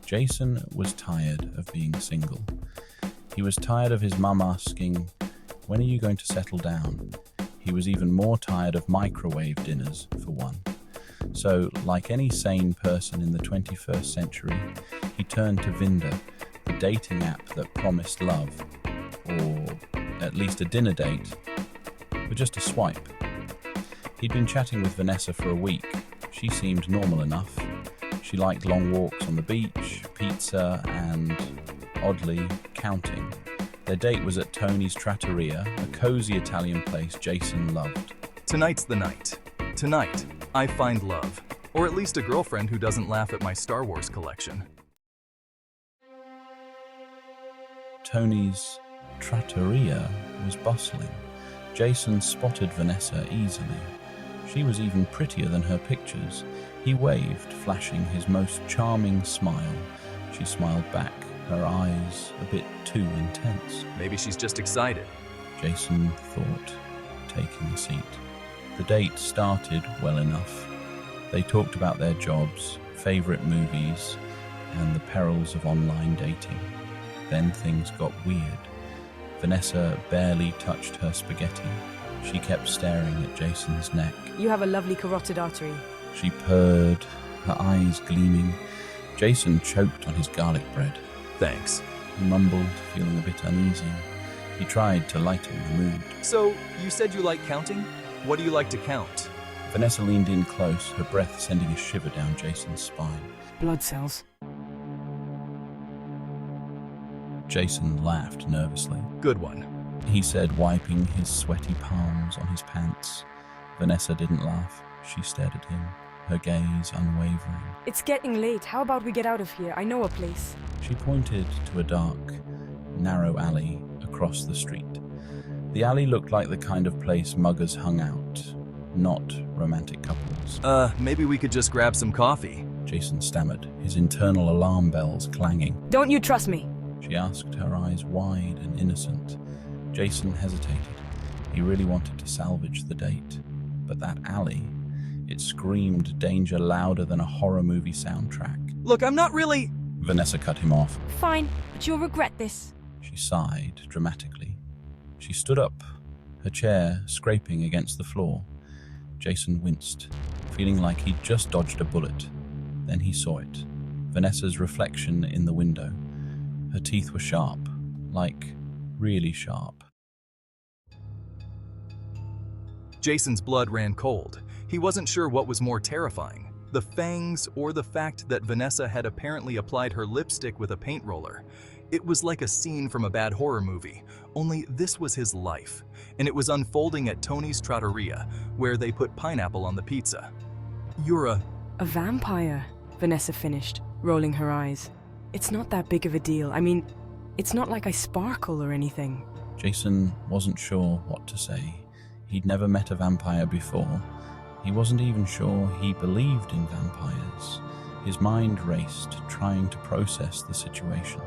Jason was tired of being single. He was tired of his mum asking, "When are you going to settle down?" He was even more tired of microwave dinners, for one. So, like any sane person in the 21st century, he turned to Vinder, the dating app that promised love, or at least a dinner date, with just a swipe. He'd been chatting with Vanessa for a week. She seemed normal enough. She liked long walks on the beach, pizza, and, oddly, counting. Their date was at Tony's Trattoria, a cozy Italian place Jason loved. Tonight's the night. Tonight, I find love. Or at least a girlfriend who doesn't laugh at my Star Wars collection. Tony's Trattoria was bustling. Jason spotted Vanessa easily. She was even prettier than her pictures. He waved, flashing his most charming smile. She smiled back, her eyes a bit too intense. Maybe she's just excited. Jason thought, taking a seat. The date started well enough. They talked about their jobs, favorite movies, and the perils of online dating. Then things got weird. Vanessa barely touched her spaghetti. She kept staring at Jason's neck. You have a lovely carotid artery. She purred, her eyes gleaming. Jason choked on his garlic bread. Thanks. He mumbled, feeling a bit uneasy. He tried to lighten the mood. So, you said you like counting? What do you like to count? Vanessa leaned in close, her breath sending a shiver down Jason's spine. Blood cells. Jason laughed nervously. Good one. He said, wiping his sweaty palms on his pants. Vanessa didn't laugh. She stared at him, her gaze unwavering. It's getting late. How about we get out of here? I know a place. She pointed to a dark, narrow alley across the street. The alley looked like the kind of place muggers hung out, not romantic couples. Maybe we could just grab some coffee. Jason stammered, his internal alarm bells clanging. Don't you trust me? She asked, her eyes wide and innocent. Jason hesitated. He really wanted to salvage the date. But that alley, it screamed danger louder than a horror movie soundtrack. Look, I'm not really... Vanessa cut him off. Fine, but you'll regret this. She sighed dramatically. She stood up, her chair scraping against the floor. Jason winced, feeling like he'd just dodged a bullet. Then he saw it. Vanessa's reflection in the window. Her teeth were sharp, like really sharp. Jason's blood ran cold. He wasn't sure what was more terrifying, the fangs or the fact that Vanessa had apparently applied her lipstick with a paint roller. It was like a scene from a bad horror movie, only this was his life, and it was unfolding at Tony's Trattoria, where they put pineapple on the pizza. You're A vampire, Vanessa finished, rolling her eyes. It's not that big of a deal. I mean, it's not like I sparkle or anything. Jason wasn't sure what to say. He'd never met a vampire before. He wasn't even sure he believed in vampires. His mind raced, trying to process the situation.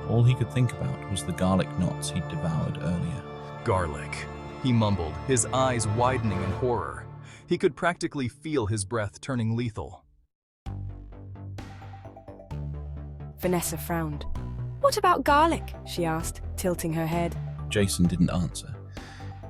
All he could think about was the garlic knots he'd devoured earlier. Garlic, he mumbled, his eyes widening in horror. He could practically feel his breath turning lethal. Vanessa frowned. What about garlic? She asked, tilting her head. Jason didn't answer.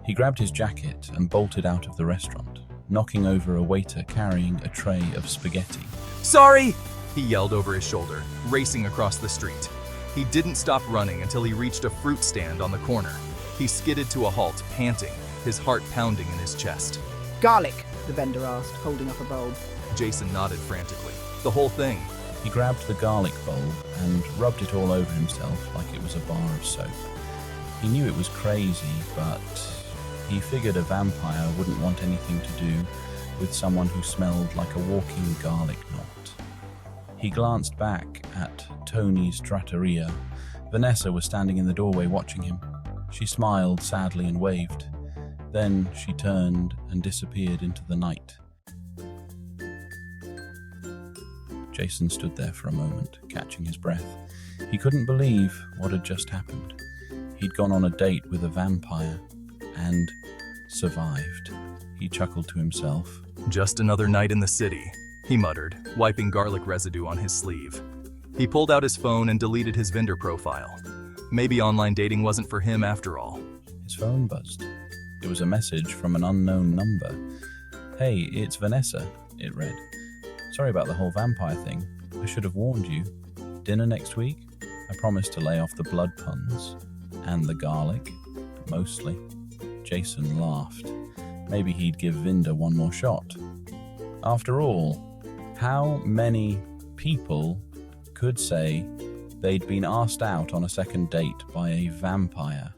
He grabbed his jacket and bolted out of the restaurant, knocking over a waiter carrying a tray of spaghetti. Sorry! He yelled over his shoulder, racing across the street. He didn't stop running until he reached a fruit stand on the corner. He skidded to a halt, panting, his heart pounding in his chest. Garlic, the vendor asked, holding up a bowl. Jason nodded frantically. The whole thing. He grabbed the garlic bowl and rubbed it all over himself like it was a bar of soap. He knew it was crazy, but he figured a vampire wouldn't want anything to do with someone who smelled like a walking garlic knot. He glanced back at Tony's Trattoria. Vanessa was standing in the doorway watching him. She smiled sadly and waved. Then she turned and disappeared into the night. Jason stood there for a moment, catching his breath. He couldn't believe what had just happened. He'd gone on a date with a vampire and survived. He chuckled to himself. Just another night in the city, he muttered, wiping garlic residue on his sleeve. He pulled out his phone and deleted his Vinder profile. Maybe online dating wasn't for him after all. His phone buzzed. It was a message from an unknown number. "Hey, it's Vanessa," it read. "Sorry about the whole vampire thing. I should have warned you. Dinner next week? I promise to lay off the blood puns. And the garlic. Mostly." Jason laughed. Maybe he'd give Vinder one more shot. After all, how many people could say they'd been asked out on a second date by a vampire?